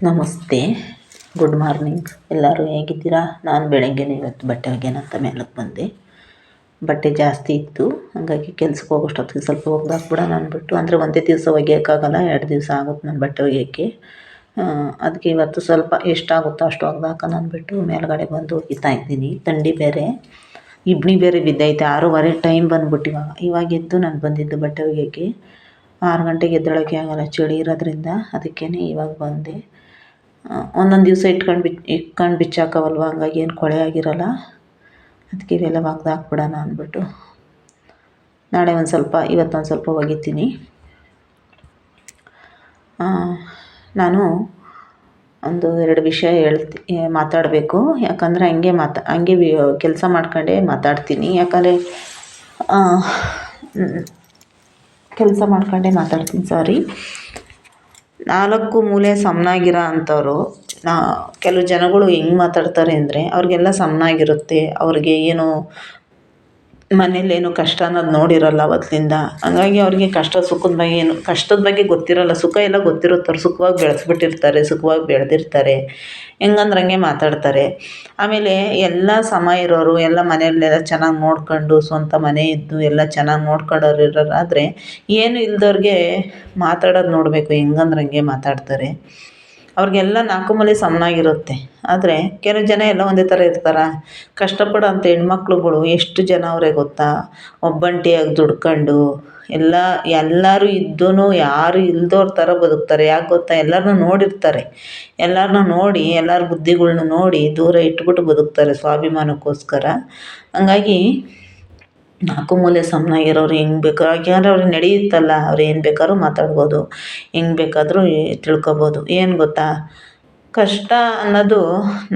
ನಮಸ್ತೆ, good morning. ಎಲ್ಲರೂ ಹೇಗಿದ್ದೀರಾ? ನಾನು ಬೆಳಗ್ಗೆನೇ ಇವತ್ತು ಬಟ್ಟೆ ಒಗೆಯೋಣಂತ ಮೇಲಕ್ಕೆ ಬಂದೆ. ಬಟ್ಟೆ ಜಾಸ್ತಿ ಇತ್ತು, ಹಾಗಾಗಿ ಕೆಲ್ಸಕ್ಕೆ ಹೋಗೋಷ್ಟೊತ್ತಿಗೆ ಸ್ವಲ್ಪ ಒಗ್ದಾಕ್ಬಿಡೋಣ ಅಂದ್ಬಿಟ್ಟು. ಅಂದರೆ ಒಂದೇ ದಿವಸ ಒಗೆಯೋಕ್ಕಾಗಲ್ಲ, 2 ದಿವಸ ಆಗುತ್ತೆ ನಾನು ಬಟ್ಟೆ ಒಗೆಯೋಕ್ಕೆ. ಅದಕ್ಕೆ ಇವತ್ತು ಸ್ವಲ್ಪ ಎಷ್ಟಾಗುತ್ತೋ ಅಷ್ಟು ಒಗ್ದಾಕೋಣ ಅಂದ್ಬಿಟ್ಟು ಮೇಲ್ಗಡೆ ಬಂದು ಒಗಿತಾ ಇದ್ದೀನಿ. ಥಂಡಿ ಬೇರೆ, ಇಬ್ಬನಿ ಬೇರೆ ಬಿದ್ದೈತೆ. 6:30 ಟೈಮ್ ಬಂದ್ಬಿಟ್ಟು ಇವಾಗ ಎದ್ದು ನಾನು ಬಂದಿದ್ದು ಬಟ್ಟೆ ಒಗೆಯೋಕ್ಕೆ. 6 ಗಂಟೆಗೆ ಎದ್ದೇಳೋಕ್ಕೆ ಆಗೋಲ್ಲ, ಚಳಿ ಇರೋದ್ರಿಂದ. ಅದಕ್ಕೇ ಇವಾಗ ಬಂದೆ. ಒಂದೊಂದು ದಿವಸ ಇಟ್ಕೊಂಡು ಬಿಚ್ಚಾಕವಲ್ವ, ಹಂಗಾಗಿ ಏನು ಕೊಳೆ ಆಗಿರಲ್ಲ. ಅದಕ್ಕೆ ಇವೆಲ್ಲ ಒಗ್ದಾಕ್ಬಿಡೋಣ ಅಂದ್ಬಿಟ್ಟು ನಾಳೆ ಇವತ್ತೊಂದು ಸ್ವಲ್ಪ ಒಗಿತೀನಿ. ನಾನು 1-2 ವಿಷಯ ಮಾತಾಡಬೇಕು. ಯಾಕಂದರೆ ಹಂಗೆ ಕೆಲಸ ಮಾಡ್ಕೊಂಡೇ ಮಾತಾಡ್ತೀನಿ. ಯಾಕಂದರೆ ಕೆಲಸ ಮಾಡ್ಕೊಂಡೇ ಮಾತಾಡ್ತೀನಿ, ಸಾರಿ. 4 ಮೂಲೆ ಸಮನಾಗಿರೋ ಅಂಥವ್ರು, ಕೆಲವು ಜನಗಳು ಹೆಂಗೆ ಮಾತಾಡ್ತಾರೆ ಅಂದರೆ, ಅವ್ರಿಗೆಲ್ಲ ಸಮನಾಗಿರುತ್ತೆ. ಅವ್ರಿಗೆ ಏನು ಮನೇಲೇನು ಕಷ್ಟ ಅನ್ನೋದು ನೋಡಿರಲ್ಲ ಅವತ್ತಿಂದ. ಹಂಗಾಗಿ ಅವ್ರಿಗೆ ಕಷ್ಟದ ಬಗ್ಗೆ ಗೊತ್ತಿರಲ್ಲ. ಸುಖ ಎಲ್ಲ ಗೊತ್ತಿರುತ್ತೆ. ಅವ್ರು ಸುಖವಾಗಿ ಬೆಳೆಸ್ಬಿಟ್ಟಿರ್ತಾರೆ, ಸುಖವಾಗಿ ಬೆಳೆದಿರ್ತಾರೆ. ಹೆಂಗಂದ್ರೆ ಹಂಗೆ ಮಾತಾಡ್ತಾರೆ. ಆಮೇಲೆ ಎಲ್ಲ ಸಮ ಇರೋರು, ಎಲ್ಲ ಮನೆಯಲ್ಲೆಲ್ಲ ಚೆನ್ನಾಗಿ ನೋಡ್ಕೊಂಡು, ಸ್ವಂತ ಮನೆ ಇದ್ದು ಎಲ್ಲ ಚೆನ್ನಾಗಿ ನೋಡ್ಕೊಂಡವ್ರು ಇರೋರಾದರೆ, ಏನು ಇಲ್ದವ್ರಿಗೆ ಮಾತಾಡೋದು ನೋಡಬೇಕು. ಹೆಂಗಂದ್ರೆ ಹಂಗೆ ಮಾತಾಡ್ತಾರೆ. ಅವ್ರಿಗೆಲ್ಲ 4 ಮೂಲೆ ಸಮನಾಗಿರುತ್ತೆ. ಆದರೆ ಕೆಲವು ಜನ ಎಲ್ಲ ಒಂದೇ ಥರ ಇರ್ತಾರೆ. ಕಷ್ಟಪಡೋಂಥ ಹೆಣ್ಮಕ್ಳುಗಳು ಎಷ್ಟು ಜನ ಅವರೇ ಗೊತ್ತಾ? ಒಬ್ಬಂಟಿಯಾಗಿ ದುಡ್ಕೊಂಡು ಎಲ್ಲರೂ ಇದ್ದೂ ಯಾರು ಇಲ್ದವ್ರ ಥರ ಬದುಕ್ತಾರೆ. ಯಾಕೆ ಗೊತ್ತಾ? ಎಲ್ಲರನ್ನೂ ನೋಡಿರ್ತಾರೆ. ಎಲ್ಲರನ್ನೂ ನೋಡಿ, ಎಲ್ಲರ ಬುದ್ಧಿಗಳ್ನ ನೋಡಿ ದೂರ ಇಟ್ಬಿಟ್ಟು ಬದುಕ್ತಾರೆ ಸ್ವಾಭಿಮಾನಕ್ಕೋಸ್ಕರ. ಹಂಗಾಗಿ 4 ಮೂಲೆ ಸಮನಾಗಿರೋರು ಹೆಂಗೆ ಬೇಕಾದ್ರೂ, ಯಾಕೆಂದರೆ ಅವ್ರಿಗೆ ನಡೆಯುತ್ತಲ್ಲ, ಅವ್ರು ಏನು ಬೇಕಾದ್ರೂ ಮಾತಾಡ್ಬೋದು, ಹೆಂಗೆ ಬೇಕಾದರೂ ತಿಳ್ಕೊಬೋದು. ಏನು ಗೊತ್ತಾ? ಕಷ್ಟ ಅನ್ನೋದು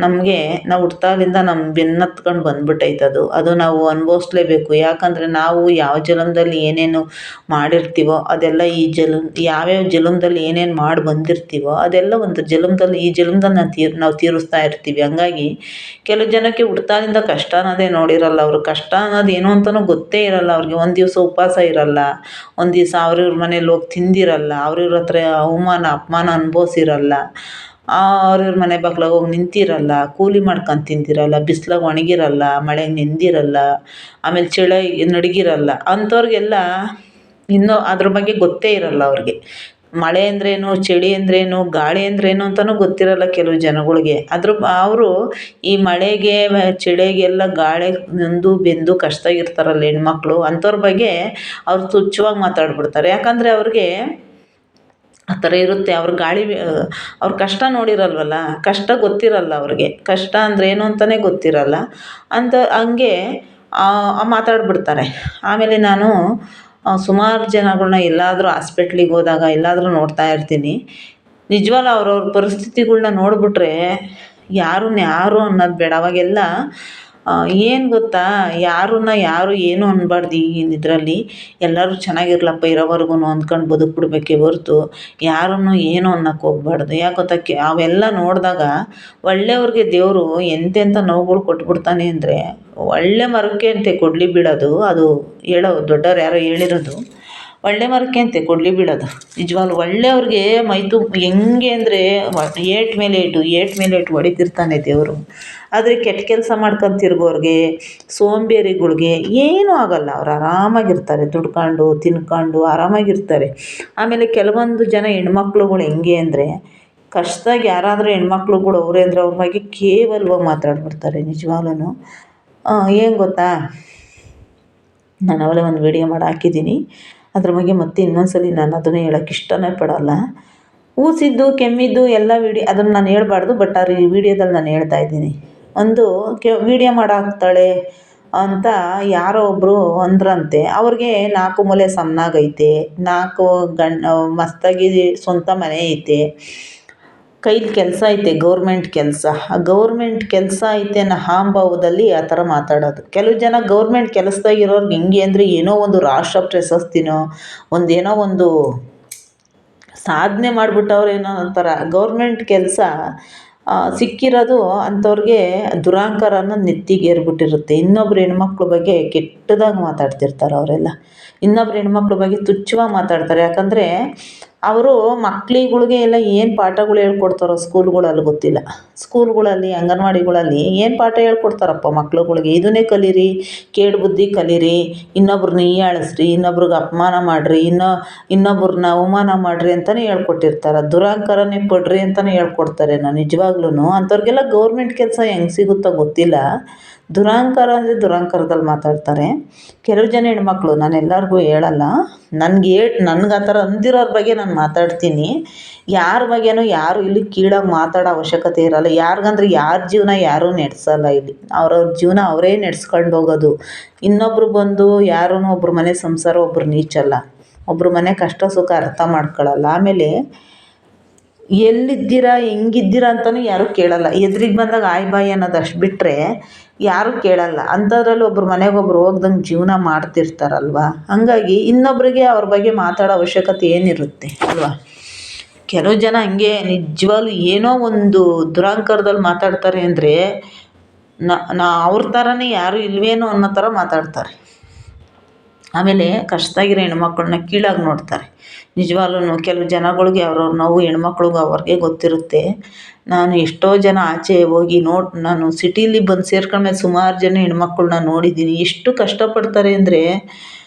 ನಮಗೆ, ನಾವು ಹುಟ್ದಾಗಲಿಂದ ನಮ್ಮ ಬೆನ್ನತ್ಕೊಂಡು ಬಂದ್ಬಿಟ್ಟೈತೆ. ಅದು ನಾವು ಅನುಭವಿಸ್ಲೇಬೇಕು. ಯಾಕಂದರೆ ನಾವು ಯಾವ ಜನ್ಮದಲ್ಲಿ ಏನೇನು ಮಾಡಿರ್ತೀವೋ ಅದೆಲ್ಲ ಯಾವ್ಯಾವ ಜನ್ಮದಲ್ಲಿ ಏನೇನು ಮಾಡಿ ಬಂದಿರ್ತೀವೋ ಅದೆಲ್ಲ ಒಂದು ಜನ್ಮದಲ್ಲಿ, ಈ ಜನ್ಮದಲ್ಲಿ ನಾವು ತೀರಿಸ್ತಾ ಇರ್ತೀವಿ. ಹಂಗಾಗಿ ಕೆಲವು ಜನಕ್ಕೆ ಹುಟ್ದಾಗಲಿಂದ ಕಷ್ಟ ಅನ್ನೋದೇ ನೋಡಿರಲ್ಲ. ಅವರು ಕಷ್ಟ ಅನ್ನೋದು ಏನು ಅಂತಲೂ ಗೊತ್ತೇ ಇರಲ್ಲ ಅವ್ರಿಗೆ. ಒಂದು ದಿವಸ ಉಪವಾಸ ಇರಲ್ಲ, ಒಂದು ದಿವಸ ಅವ್ರಿವ್ರ ಮನೇಲಿ ಹೋಗಿ ತಿಂದಿರಲ್ಲ, ಅವ್ರಿವ್ರ ಹತ್ರ ಅಪಮಾನ ಅನುಭವಿಸಿರಲ್ಲ, ಅವ್ರಿವ್ರ ಮನೆ ಬಾಗ್ಲಾಗ ಹೋಗಿ ನಿಂತಿರಲ್ಲ, ಕೂಲಿ ಮಾಡ್ಕೊಂಡು ತಿಂದಿರಲ್ಲ, ಬಿಸ್ಲಾಗ ಒಣಗಿರಲ್ಲ, ಮಳೆಗೆ ನೆಂದಿರಲ್ಲ, ಆಮೇಲೆ ಚಳಿಗೆ ನಡುಗಿರಲ್ಲ. ಅಂಥವ್ರಿಗೆಲ್ಲ ಇನ್ನೂ ಅದ್ರ ಬಗ್ಗೆ ಗೊತ್ತೇ ಇರಲ್ಲ ಅವ್ರಿಗೆ. ಮಳೆ ಅಂದ್ರೇನು, ಚಳಿ ಅಂದ್ರೇನು, ಗಾಳಿ ಅಂದ್ರೇನು ಅಂತಲೂ ಗೊತ್ತಿರಲ್ಲ ಕೆಲವು ಜನಗಳಿಗೆ. ಅವರು ಈ ಮಳೆಗೆ ಚಳಿಗೆಲ್ಲ ಗಾಳಿಗೆ ನೊಂದು ಬೆಂದು ಕಷ್ಟದಾಗಿರ್ತಾರಲ್ಲ ಹೆಣ್ಮಕ್ಳು, ಅಂಥವ್ರ ಬಗ್ಗೆ ಅವ್ರು ತುಚ್ಛವಾಗಿ ಮಾತಾಡ್ಬಿಡ್ತಾರೆ. ಯಾಕಂದರೆ ಅವ್ರಿಗೆ ಆ ಥರ ಇರುತ್ತೆ. ಅವ್ರ ಕಷ್ಟ ನೋಡಿರಲ್ವಲ್ಲ, ಕಷ್ಟ ಗೊತ್ತಿರಲ್ಲ ಅವ್ರಿಗೆ. ಕಷ್ಟ ಅಂದ್ರೇನು ಅಂತಲೇ ಗೊತ್ತಿರಲ್ಲ. ಹಂಗೆ ಮಾತಾಡ್ಬಿಡ್ತಾರೆ. ಆಮೇಲೆ ನಾನು ಸುಮಾರು ಜನಗಳ್ನ ಎಲ್ಲಾದರೂ ಹಾಸ್ಪಿಟ್ಲಿಗೆ ಹೋದಾಗ ಎಲ್ಲಾದರೂ ನೋಡ್ತಾ ಇರ್ತೀನಿ. ನಿಜವಾಗ್ಲೂ ಅವ್ರವ್ರ ಪರಿಸ್ಥಿತಿಗಳ್ನ ನೋಡಿಬಿಟ್ರೆ ಯಾರು ಅನ್ನೋದು ಬೇಡ. ಅವಾಗೆಲ್ಲ ಏನು ಗೊತ್ತಾ? ಯಾರು ಏನು ಅನ್ನಬಾರ್ದು. ಈಗಿನ ಇದರಲ್ಲಿ ಎಲ್ಲರೂ ಚೆನ್ನಾಗಿರ್ಲಪ್ಪ ಇರೋವರೆಗೂ ಅಂದ್ಕೊಂಡು ಬದುಕ್ಬಿಡ್ಬೇಕೇ ಹೊರ್ತು ಯಾರನ್ನು ಏನು ಅನ್ನೋಕ್ಕೆ ಹೋಗ್ಬಾರ್ದು. ಯಾಕೆ ಗೊತ್ತಾ? ಅವೆಲ್ಲ ನೋಡಿದಾಗ ಒಳ್ಳೆಯವ್ರಿಗೆ ದೇವರು ಎಂತೆಂಥ ನೋವುಗಳು ಕೊಟ್ಬಿಡ್ತಾನೆ ಅಂದರೆ, ಒಳ್ಳೆ ಮರಕ್ಕೆ ಅಂತೆ ಕೊಡಲಿ ಬೀಳೋದು. ಅದು ದೊಡ್ಡವ್ರು ಯಾರೋ ಹೇಳಿರೋದು, ಒಳ್ಳೆ ಮರಕ್ಕೆ ಅಂತೆ ಕೊಡಲಿ ಬೀಳೋದು. ನಿಜವಾಗ್ಲೂ ಒಳ್ಳೆಯವ್ರಿಗೆ ಹೆಂಗೆ ಅಂದರೆ ಏಟ್ ಮೇಲೆ ಏಟು ಹೊಡಿತಿರ್ತಾನೆ ದೇವರು. ಆದರೆ ಕೆಟ್ಟ ಕೆಲಸ ಮಾಡ್ಕೊಂಡು ತಿರ್ಗೋರಿಗೆ, ಸೋಂಬೇರಿಗಳ್ಗೆ ಏನೂ ಆಗೋಲ್ಲ. ಅವ್ರು ಆರಾಮಾಗಿರ್ತಾರೆ, ದುಡ್ಕೊಂಡು ತಿನ್ಕೊಂಡು ಆರಾಮಾಗಿರ್ತಾರೆ. ಆಮೇಲೆ ಕೆಲವೊಂದು ಜನ ಹೆಣ್ಮಕ್ಳುಗಳು ಹೆಂಗೆ ಅಂದರೆ, ಕಷ್ಟದಾಗ ಯಾರಾದರೂ ಹೆಣ್ಮಕ್ಳುಗಳು ಅವರೇ ಅಂದರೆ ಅವ್ರ ಬಗ್ಗೆ ಕೇವಲವಾಗಿ ಮಾತಾಡ್ಬಿಡ್ತಾರೆ. ನಿಜವಾಗ್ಲೂ ಏನು ಗೊತ್ತಾ? ನಾನು ಅವಲೇ ಒಂದು ವಿಡಿಯೋ ಮಾಡಿ ಹಾಕಿದ್ದೀನಿ. ಅದ್ರ ಬಗ್ಗೆ ಮತ್ತೆ ಇನ್ನೊಂದ್ಸಲಿ ನಾನು ಅದನ್ನೇ ಹೇಳೋಕ್ಕೆ ಇಷ್ಟನೇ ಪಡೋಲ್ಲ. ಊಸಿದ್ದು ಕೆಮ್ಮಿದ್ದು ಎಲ್ಲ ಅದನ್ನು ನಾನು ಹೇಳ್ಬಾರ್ದು, ಬಟ್ ಆ ವಿಡಿಯೋದಲ್ಲಿ ನಾನು ಹೇಳ್ತಾ ಇದ್ದೀನಿ. ಒಂದು ವಿಡಿಯೋ ಮಾಡಾಕ್ತಾಳೆ ಅಂತ ಯಾರೋ ಒಬ್ಬರು ಅಂದ್ರಂತೆ. ಅವ್ರಿಗೆ 4 ಮೂಲೆ ಸಮನಾಗೈತೆ, 4 ಮಸ್ತಾಗಿ ಸ್ವಂತ ಮನೆ ಐತೆ, ಕೈಲಿ ಕೆಲಸ ಐತೆ, ಗೌರ್ಮೆಂಟ್ ಕೆಲಸ. ಆ ಗೌರ್ಮೆಂಟ್ ಕೆಲಸ ಐತೆ ಅನ್ನೋ ಅಹಂಭಾವದಲ್ಲಿ ಆ ಥರ ಮಾತಾಡೋದು. ಕೆಲವು ಜನ ಗೌರ್ಮೆಂಟ್ ಕೆಲಸದಾಗಿರೋರ್ಗೆ ಹೆಂಗೆ ಅಂದರೆ, ಏನೋ ಒಂದು ರಾಷ್ಟ್ರ ಪ್ರಶಸ್ತಿನೋ ಏನೋ ಒಂದು ಸಾಧನೆ ಮಾಡಿಬಿಟ್ಟವ್ರೇನೋ ಒಂಥರ. ಗೌರ್ಮೆಂಟ್ ಕೆಲಸ ಸಿಕ್ಕಿರೋದು ಅಂಥವ್ರಿಗೆ ದುರಹಂಕಾರ ಅನ್ನೋದು ನೆತ್ತಿಗೇರ್ಬಿಟ್ಟಿರುತ್ತೆ. ಇನ್ನೊಬ್ರು ಹೆಣ್ಮಕ್ಳ ಬಗ್ಗೆ ಕೆಟ್ಟದಾಗಿ ಮಾತಾಡ್ತಿರ್ತಾರೆ ಅವರೆಲ್ಲ. ಇನ್ನೊಬ್ರು ಹೆಣ್ಮಕ್ಳ ಬಗ್ಗೆ ತುಚ್ಛವಾಗಿ ಮಾತಾಡ್ತಾರೆ. ಯಾಕಂದರೆ ಅವರು ಮಕ್ಳುಗಳ್ಗೆ ಎಲ್ಲ ಏನು ಪಾಠಗಳು ಹೇಳ್ಕೊಡ್ತಾರೋ ಸ್ಕೂಲ್ಗಳಲ್ಲಿ ಗೊತ್ತಿಲ್ಲ. ಸ್ಕೂಲ್ಗಳಲ್ಲಿ ಅಂಗನವಾಡಿಗಳಲ್ಲಿ ಏನು ಪಾಠ ಹೇಳ್ಕೊಡ್ತಾರಪ್ಪ ಮಕ್ಳುಗಳ್ಗೆ, ಇದನ್ನೇ ಕಲೀರಿ, ಕೇಡು ಬುದ್ಧಿ ಕಲೀರಿ, ಇನ್ನೊಬ್ರನ್ನ ಹೀಯಾಳಿಸ್ರಿ, ಇನ್ನೊಬ್ರಿಗೆ ಅಪಮಾನ ಮಾಡಿರಿ, ಇನ್ನೊಬ್ರನ್ನ ಅವಮಾನ ಮಾಡಿರಿ ಅಂತಲೇ ಹೇಳ್ಕೊಟ್ಟಿರ್ತಾರೆ. ದುರಹಂಕಾರನೇ ಪಡ್ರಿ ಅಂತಲೇ ಹೇಳ್ಕೊಡ್ತಾರೇನೋ ನಿಜವಾಗ್ಲೂ. ಅಂಥವ್ರಿಗೆಲ್ಲ ಗೌರ್ಮೆಂಟ್ ಕೆಲಸ ಹೆಂಗೆ ಸಿಗುತ್ತೋ ಗೊತ್ತಿಲ್ಲ. ದುರಹಂಕಾರ ಅಂದರೆ ದುರಹಂಕಾರದಲ್ಲಿ ಮಾತಾಡ್ತಾರೆ. ಕೆಲವು ಜನ ಹೆಣ್ಮಕ್ಳು, ನಾನು ಎಲ್ಲರಿಗೂ ಹೇಳಲ್ಲ, ನನ್ಗೆ ಆ ಥರ ಅಂದಿರೋರ ಬಗ್ಗೆ ನಾನು ಮಾತಾಡ್ತೀನಿ. ಯಾರ ಬಗ್ಗೆನೂ ಯಾರು ಇಲ್ಲಿ ಕೀಳಾಗಿ ಮಾತಾಡೋ ಅವಶ್ಯಕತೆ ಇರೋಲ್ಲ. ಯಾರಿಗಂದ್ರೆ ಯಾರ ಜೀವನ ಯಾರೂ ನಡೆಸಲ್ಲ ಇಲ್ಲಿ. ಅವ್ರವ್ರ ಜೀವನ ಅವರೇ ನಡೆಸ್ಕೊಂಡು ಹೋಗೋದು. ಇನ್ನೊಬ್ರು ಬಂದು ಯಾರೂ ಒಬ್ರ ಮನೆ ಸಂಸಾರ ಒಬ್ರು ನೀಚಲ್ಲ, ಒಬ್ರ ಮನೆ ಕಷ್ಟ ಸುಖ ಅರ್ಥ ಮಾಡ್ಕೊಳ್ಳಲ್ಲ. ಆಮೇಲೆ ಎಲ್ಲಿದ್ದೀರಾ ಹೆಂಗಿದ್ದೀರಾ ಅಂತಲೂ ಯಾರೂ ಕೇಳಲ್ಲ. ಎದುರಿಗೆ ಬಂದಾಗ ಆಯ್ ಬಾಯ್ ಅನ್ನೋದು ಅಷ್ಟು ಬಿಟ್ಟರೆ ಯಾರೂ ಕೇಳಲ್ಲ. ಅಂಥದ್ರಲ್ಲಿ ಒಬ್ರು ಮನೆಗೊಬ್ರು ಹೋಗ್ದಂಗೆ ಜೀವನ ಮಾಡ್ತಿರ್ತಾರಲ್ವ. ಹಾಗಾಗಿ ಇನ್ನೊಬ್ರಿಗೆ ಅವ್ರ ಬಗ್ಗೆ ಮಾತಾಡೋ ಅವಶ್ಯಕತೆ ಏನಿರುತ್ತೆ ಅಲ್ವಾ. ಕೆಲವು ಜನ ಹಂಗೆ ನಿಜವಾಗ್ಲೂ ಏನೋ ಒಂದು ದುರಹಂಕಾರದಲ್ಲಿ ಮಾತಾಡ್ತಾರೆ ಅಂದರೆ ಅವ್ರ ಥರನೇ ಯಾರೂ ಇಲ್ವೇನೋ ಅನ್ನೋ ಥರ ಮಾತಾಡ್ತಾರೆ. ಆಮೇಲೆ ಕಷ್ಟದಾಗಿರೋ ಹೆಣ್ಮಕ್ಳನ್ನ ಕೀಳಾಗಿ ನೋಡ್ತಾರೆ. ನಿಜವಾಗ್ಲೂ ಕೆಲವು ಜನಗಳಿಗೆ ಅವ್ರವ್ರ ನೋವು ಹೆಣ್ಮಕ್ಳಿಗೆ ಅವ್ರಿಗೆ ಗೊತ್ತಿರುತ್ತೆ. ನಾನು ಎಷ್ಟೋ ಜನ ಆಚೆ ಹೋಗಿ ನಾನು ಸಿಟೀಲಿ ಬಂದು ಸೇರ್ಕೊಂಡ್ಮೇಲೆ ಸುಮಾರು ಜನ ಹೆಣ್ಮಕ್ಳನ್ನ ನೋಡಿದ್ದೀನಿ. ಎಷ್ಟು ಕಷ್ಟಪಡ್ತಾರೆ ಅಂದರೆ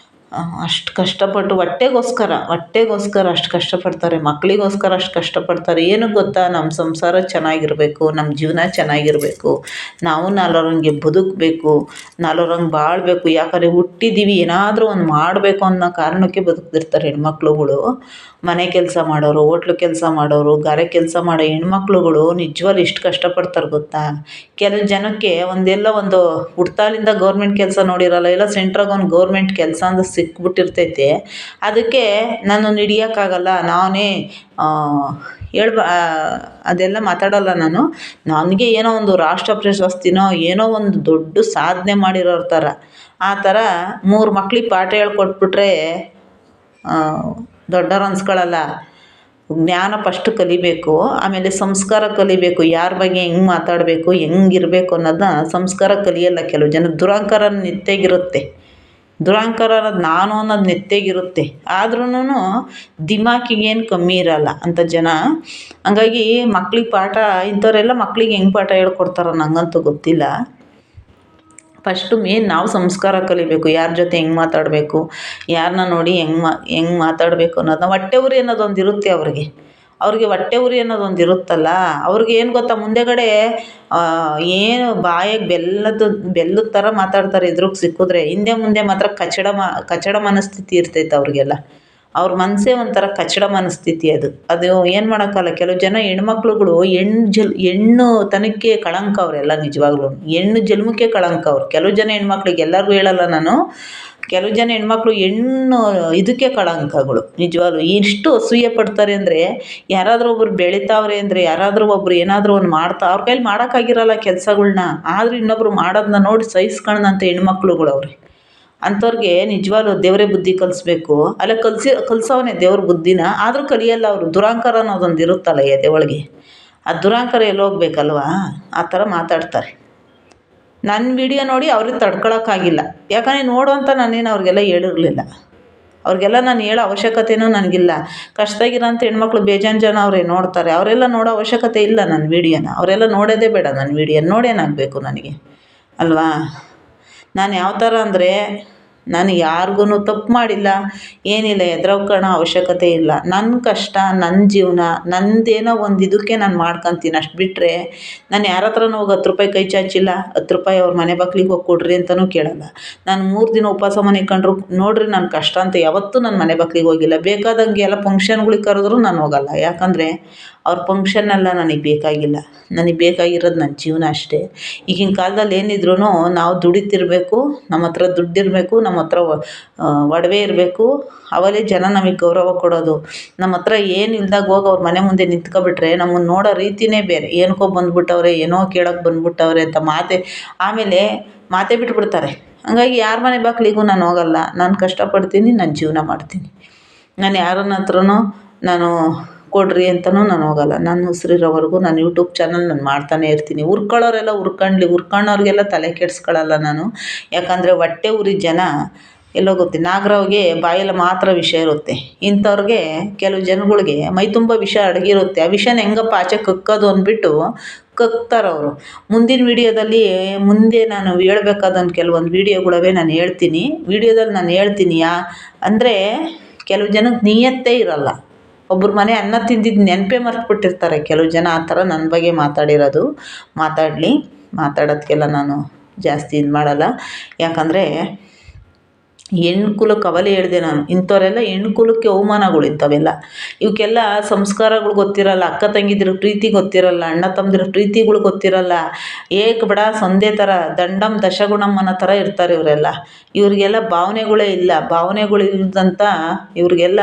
ಅಷ್ಟು ಕಷ್ಟಪಟ್ಟು ಹೊಟ್ಟೆಗೋಸ್ಕರ ಅಷ್ಟು ಕಷ್ಟಪಡ್ತಾರೆ, ಮಕ್ಕಳಿಗೋಸ್ಕರ ಅಷ್ಟು ಕಷ್ಟಪಡ್ತಾರೆ. ಏನಕ್ಕೆ ಗೊತ್ತಾ, ನಮ್ಮ ಸಂಸಾರ ಚೆನ್ನಾಗಿರಬೇಕು, ನಮ್ಮ ಜೀವನ ಚೆನ್ನಾಗಿರಬೇಕು, ನಾವು ನಾಲ್ವರಂಗೆ ಬದುಕಬೇಕು, ನಾಲ್ವರಂಗೆ ಬಾಳಬೇಕು. ಯಾಕಂದರೆ ಹುಟ್ಟಿದ್ದೀವಿ, ಏನಾದರೂ ಒಂದು ಮಾಡಬೇಕು ಅನ್ನೋ ಕಾರಣಕ್ಕೆ ಬದುಕ್ತಿರ್ತಾರೆ ಹೆಣ್ಮಕ್ಳುಗಳು. ಮನೆ ಕೆಲಸ ಮಾಡೋರು, ಹೋಟ್ಲು ಕೆಲಸ ಮಾಡೋರು, ಗಾರೆ ಕೆಲಸ ಮಾಡೋ ಹೆಣ್ಮಕ್ಳುಗಳು ನಿಜವಾಗ್ಲೂ ಎಷ್ಟು ಕಷ್ಟಪಡ್ತಾರೆ ಗೊತ್ತಾ. ಕೆಲವು ಜನಕ್ಕೆ ಒಂದು ಹುಟ್ಟಾಲಿಂದ ಗೌರ್ಮೆಂಟ್ ಕೆಲಸ ನೋಡಿರಲ್ಲ, ಇಲ್ಲ ಸೆಂಟ್ರಾಗ ಒಂದು ಗೌರ್ಮೆಂಟ್ ಕೆಲಸ ಅಂತ ಸಿಕ್ಬಿಟ್ಟಿರ್ತೈತೆ. ಅದಕ್ಕೆ ನಾನು ಹಿಡಿಯೋಕ್ಕಾಗಲ್ಲ, ನಾನೇ ಅದೆಲ್ಲ ಮಾತಾಡಲ್ಲ ನಾನು. ನನಗೆ ಏನೋ ಒಂದು ರಾಷ್ಟ್ರ ಪ್ರಶಸ್ತಿನೋ ಏನೋ ಒಂದು ದೊಡ್ಡ ಸಾಧನೆ ಮಾಡಿರೋರ ಥರ, ಆ ಥರ 3 ಮಕ್ಳಿಗೆ ಪಾಠ ಹೇಳ್ಕೊಟ್ಬಿಟ್ರೆ ದೊಡ್ಡವ್ರು ಅನ್ಸ್ಕೊಳ್ಳಲ್ಲ. ಜ್ಞಾನ ಫಸ್ಟ್ ಕಲಿಬೇಕು, ಆಮೇಲೆ ಸಂಸ್ಕಾರ ಕಲಿಬೇಕು. ಯಾರ ಬಗ್ಗೆ ಹೆಂಗೆ ಮಾತಾಡಬೇಕು, ಹೆಂಗಿರಬೇಕು ಅನ್ನೋದನ್ನ ಸಂಸ್ಕಾರ ಕಲಿಯಲ್ಲ ಕೆಲವು ಜನ. ದುರಹಂಕಾರ ನೆತ್ತಾಗಿರುತ್ತೆ, ದುರಹಂಕಾರ ಅನ್ನೋದು ನಾನು ಅನ್ನೋದು ನೆತ್ತಾಗಿರುತ್ತೆ. ಆದ್ರೂ ದಿಮಾಕಿಗೇನು ಕಮ್ಮಿ ಇರಲ್ಲ ಅಂಥ ಜನ. ಹಂಗಾಗಿ ಇಂಥವರೆಲ್ಲ ಮಕ್ಳಿಗೆ ಹೆಂಗೆ ಪಾಠ ಹೇಳ್ಕೊಡ್ತಾರೋ ನನಗಂತೂ ಗೊತ್ತಿಲ್ಲ. ಫಸ್ಟು ಮೇನ್ ನಾವು ಸಂಸ್ಕಾರ ಕಲಿಬೇಕು. ಯಾರ ಜೊತೆ ಹೆಂಗೆ ಮಾತಾಡಬೇಕು, ಯಾರನ್ನ ನೋಡಿ ಹೆಂಗೆ ಮಾತಾಡಬೇಕು ಅನ್ನೋದನ್ನ. ಹೊಟ್ಟೆ ಉರಿ ಅನ್ನೋದೊಂದು ಇರುತ್ತೆ ಅವ್ರಿಗೆ ಹೊಟ್ಟೆ ಉರಿ ಅನ್ನೋದೊಂದು ಇರುತ್ತಲ್ಲ, ಅವ್ರಿಗೆ ಏನು ಗೊತ್ತಾ, ಮುಂದೆಗಡೆ ಏನು ಬಾಯಿಗೆ ಬೆಲ್ಲದ ಥರ ಮಾತಾಡ್ತಾರೆ ಎದುರಿಗೆ ಸಿಕ್ಕಿದ್ರೆ. ಹಿಂದೆ ಮುಂದೆ ಮಾತ್ರ ಕಚಡ ಮನಸ್ಥಿತಿ ಇರ್ತೈತೆ ಅವ್ರಿಗೆಲ್ಲ. ಅವ್ರ ಮನಸ್ಸೇ ಒಂಥರ ಕಚಡ ಮನಸ್ಥಿತಿ ಅದು ಏನು ಮಾಡೋಕ್ಕಲ್ಲ. ಕೆಲವು ಜನ ಹೆಣ್ಮಕ್ಳುಗಳು ಹೆಣ್ಣು ತನಕ್ಕೆ ಕಳಂಕ ಅವರೆಲ್ಲ. ನಿಜವಾಗ್ಲೂ ಹೆಣ್ಣು ಜನ್ಮಕ್ಕೆ ಕಳಂಕ ಅವ್ರು. ಕೆಲವು ಜನ ಹೆಣ್ಮಕ್ಳಿಗೆ, ಎಲ್ಲರಿಗೂ ಹೇಳಲ್ಲ ನಾನು, ಕೆಲವು ಜನ ಹೆಣ್ಮಕ್ಳು ಹೆಣ್ಣು ಇದಕ್ಕೆ ಕಳಂಕಗಳು. ನಿಜವಾಗ್ಲೂ ಎಷ್ಟು ಅಸೂಯೆ ಪಡ್ತಾರೆ ಅಂದರೆ, ಯಾರಾದರೂ ಒಬ್ರು ಬೆಳೀತಾವ್ರೆ ಅಂದರೆ, ಯಾರಾದರೂ ಒಬ್ರು ಏನಾದರೂ ಒಂದು ಅವ್ರ ಕೈಲಿ ಮಾಡೋಕ್ಕಾಗಿರಲ್ಲ ಕೆಲಸಗಳ್ನ, ಆದರೂ ಇನ್ನೊಬ್ರು ಮಾಡೋದನ್ನ ನೋಡಿ ಸಹಿಸ್ಕೊಳ್ಳೋಂಥ ಹೆಣ್ಮಕ್ಳುಗಳು ಅವ್ರೆ. ಅಂಥವ್ರಿಗೆ ನಿಜವಾಗ್ಲೂ ದೇವರೇ ಬುದ್ಧಿ ಕಲಿಸ್ಬೇಕು. ಅಲ್ಲ ಕಲಿಸೋವನೇ ದೇವ್ರ ಬುದ್ಧಿನ, ಆದರೂ ಕಲಿಯಲ್ಲ ಅವರು. ದುರಹಂಕಾರ ಅನ್ನೋದೊಂದು ಇರುತ್ತಲ್ಲ ಎದೆ ಒಳಗೆ, ಆ ದುರಹಂಕಾರ ಎಲ್ಲೋಗ್ಬೇಕಲ್ವಾ, ಆ ಥರ ಮಾತಾಡ್ತಾರೆ. ನನ್ನ ವಿಡಿಯೋ ನೋಡಿ ಅವ್ರಿಗೆ ತಡ್ಕೊಳಕ್ಕಾಗಿಲ್ಲ. ಯಾಕಂದರೆ ನೋಡುವಂತ ನಾನೇನು ಅವ್ರಿಗೆಲ್ಲ ಹೇಳಿರಲಿಲ್ಲ. ಅವ್ರಿಗೆಲ್ಲ ನಾನು ಹೇಳೋ ಅವಶ್ಯಕತೆಯೂ ನನಗಿಲ್ಲ. ಕಷ್ಟದಾಗಿರೋಂಥ ಹೆಣ್ಮಕ್ಳು ಬೇಜಾನ್ ಜನ ಅವರೇ ನೋಡ್ತಾರೆ. ಅವರೆಲ್ಲ ನೋಡೋ ಅವಶ್ಯಕತೆ ಇಲ್ಲ ನನ್ನ ವೀಡಿಯೋನ. ಅವರೆಲ್ಲ ನೋಡೋದೇ ಬೇಡ ನನ್ನ ವೀಡಿಯೋ. ನೋಡೇನಾಗಬೇಕು ನನಗೆ ಅಲ್ವಾ. ನಾನು ಯಾವ ಥರ ಅಂದರೆ, ನಾನು ಯಾರಿಗೂ ತಪ್ಪು ಮಾಡಿಲ್ಲ, ಏನಿಲ್ಲ, ಹೆದ್ರಕೊಳ್ಳೋ ಅವಶ್ಯಕತೆ ಇಲ್ಲ. ನನ್ನ ಕಷ್ಟ, ನನ್ನ ಜೀವನ, ನಂದೇನೋ ಒಂದು ಇದಕ್ಕೆ ನಾನು ಮಾಡ್ಕೊತೀನಿ. ಅಷ್ಟು ಬಿಟ್ಟರೆ ನಾನು ಯಾರ ಹತ್ರನೂ ಹೋಗಿ 10 ರೂಪಾಯಿ ಕೈ ಚಾಚಿಲ್ಲ. 10 ರೂಪಾಯಿ ಅವ್ರ ಮನೆ ಬಾಗಿಲಿಗೆ ಹೋಗಿ ಕೊಡ್ರಿ ಅಂತಲೂ ಕೇಳಲ್ಲ. ನಾನು 3 ದಿನ ಉಪವಾಸ ಮನೆ ಕಂಡ್ರು ನೋಡಿರಿ ನನ್ನ ಕಷ್ಟ ಅಂತ ಯಾವತ್ತೂ ನನ್ನ ಮನೆ ಬಾಗಿಲಿಗೆ ಹೋಗಿಲ್ಲ. ಬೇಕಾದಂಗೆ ಎಲ್ಲ ಫಂಕ್ಷನ್ಗಳಿಗೆ ಕರೆದ್ರೂ ನಾನು ಹೋಗಲ್ಲ. ಯಾಕಂದರೆ ಅವ್ರ ಫಂಕ್ಷನ್ನೆಲ್ಲ ನನಗೆ ಬೇಕಾಗಿಲ್ಲ. ನನಗೆ ಬೇಕಾಗಿರೋದು ನನ್ನ ಜೀವನ ಅಷ್ಟೇ. ಈಗಿನ ಕಾಲದಲ್ಲಿ ಏನಿದ್ರೂ ನಾವು ದುಡಿತಿರಬೇಕು, ನಮ್ಮ ಹತ್ರ ದುಡ್ಡಿರಬೇಕು, ನಮ್ಮ ಹತ್ರ ಒಡವೆ ಇರಬೇಕು. ಅವಲೇ ಜನ ನಮಗೆ ಗೌರವ ಕೊಡೋದು. ನಮ್ಮ ಹತ್ರ ಏನು ಇಲ್ದಾಗ ಹೋಗಿ ಅವ್ರ ಮನೆ ಮುಂದೆ ನಿಂತ್ಕೊಬಿಟ್ರೆ ನಮ್ಮನ್ನು ನೋಡೋ ರೀತಿಯೇ ಬೇರೆ. ಏನಕ್ಕೋ ಬಂದುಬಿಟ್ಟವ್ರೆ, ಏನೋ ಕೇಳೋಕ್ಕೆ ಬಂದುಬಿಟ್ಟವ್ರೆ ಅಂತ ಆಮೇಲೆ ಮಾತೇ ಬಿಟ್ಬಿಡ್ತಾರೆ. ಹಂಗಾಗಿ ಯಾರ ಮನೆ ಬಾಗಿಲಿಗೂ ನಾನು ಹೋಗಲ್ಲ. ನಾನು ಕಷ್ಟಪಡ್ತೀನಿ, ನಾನು ಜೀವನ ಮಾಡ್ತೀನಿ. ನಾನು ಯಾರನ್ನ ಹತ್ರನೂ ನಾನು ಕೊಡ್ರಿ ಅಂತಲೂ ನಾನು ಹೋಗಲ್ಲ. ನನ್ನ ಉಸಿರಿರೋವರೆಗೂ ನಾನು ಯೂಟ್ಯೂಬ್ ಚಾನಲ್ ನಾನು ಮಾಡ್ತಾನೆ ಇರ್ತೀನಿ. ಹುರ್ಕೊಳ್ಳೋರೆಲ್ಲ ಹುರ್ಕೊಳ್ಳಿ, ಹುರ್ಕೊಳ್ಳೋರಿಗೆಲ್ಲ ತಲೆ ಕೆಡಿಸ್ಕೊಳ್ಳಲ್ಲ ನಾನು. ಯಾಕಂದರೆ ಹೊಟ್ಟೆ ಉರಿ ಜನ ಎಲ್ಲೋ ಗೊತ್ತಿ ನಾಗರಾವ್ಗೆ ಬಾಯಲ್ಲಿ ಮಾತ್ರ ವಿಷ ಇರುತ್ತೆ. ಇಂಥವ್ರಿಗೆ ಕೆಲವು ಜನಗಳಿಗೆ ಮೈ ತುಂಬ ವಿಷ ಅಡಗಿರುತ್ತೆ. ಆ ವಿಷನ ಹೆಂಗಪ್ಪ ಆಚೆ ಕಕ್ಕೋದು ಅಂದ್ಬಿಟ್ಟು ಕಕ್ತಾರವರು. ಮುಂದಿನ ವೀಡಿಯೋದಲ್ಲಿ ಮುಂದೆ ನಾನು ಹೇಳ್ಬೇಕಾದಂಥ ಕೆಲವೊಂದು ವೀಡಿಯೋಗಳವೆ ನಾನು ಹೇಳ್ತೀನಿ. ವೀಡಿಯೋದಲ್ಲಿ ನಾನು ಹೇಳ್ತೀನಿ ಅಂದರೆ ಕೆಲವು ಜನಕ್ಕೆ ನಿಯತ್ತೇ ಇರಲ್ಲ. ಒಬ್ರ ಮನೆ ಅನ್ನ ತಿಂದಿದ್ದು ನೆನಪೇ ಮರ್ತ್ಬಿಟ್ಟಿರ್ತಾರೆ ಕೆಲವು ಜನ. ಆ ಥರ ನನ್ನ ಬಗ್ಗೆ ಮಾತಾಡಿರೋದು. ಮಾತಾಡೋದಕ್ಕೆಲ್ಲ ನಾನು ಜಾಸ್ತಿ ಇದು ಮಾಡಲ್ಲ. ಯಾಕಂದರೆ ಹೆಣ್ಣು ಕುಲಕ್ಕೆ ಅವಲೇ ಹೇಳಿದೆ ನಾನು, ಇಂಥವರೆಲ್ಲ ಹೆಣ್ಣು ಕುಲಕ್ಕೆ ಅವಮಾನಗಳು ಇಂಥವೆಲ್ಲ. ಇವಕ್ಕೆಲ್ಲ ಸಂಸ್ಕಾರಗಳು ಗೊತ್ತಿರಲ್ಲ, ಅಕ್ಕ ತಂಗಿದಿರ ಪ್ರೀತಿ ಗೊತ್ತಿರಲ್ಲ, ಅಣ್ಣ ತಮ್ಮದಿರ ಪ್ರೀತಿಗಳು ಗೊತ್ತಿರಲ್ಲ. ಏಕ್ ಬಡ ಸಂದೆ ಥರ ದಂಡಂ ದಶಗುಣಂ ಅನ್ನೋ ಥರ ಇರ್ತಾರೆ ಇವರೆಲ್ಲ. ಇವ್ರಿಗೆಲ್ಲ ಭಾವನೆಗಳೇ ಇಲ್ಲ. ಭಾವನೆಗಳಿಲ್ದಂಥ ಇವ್ರಿಗೆಲ್ಲ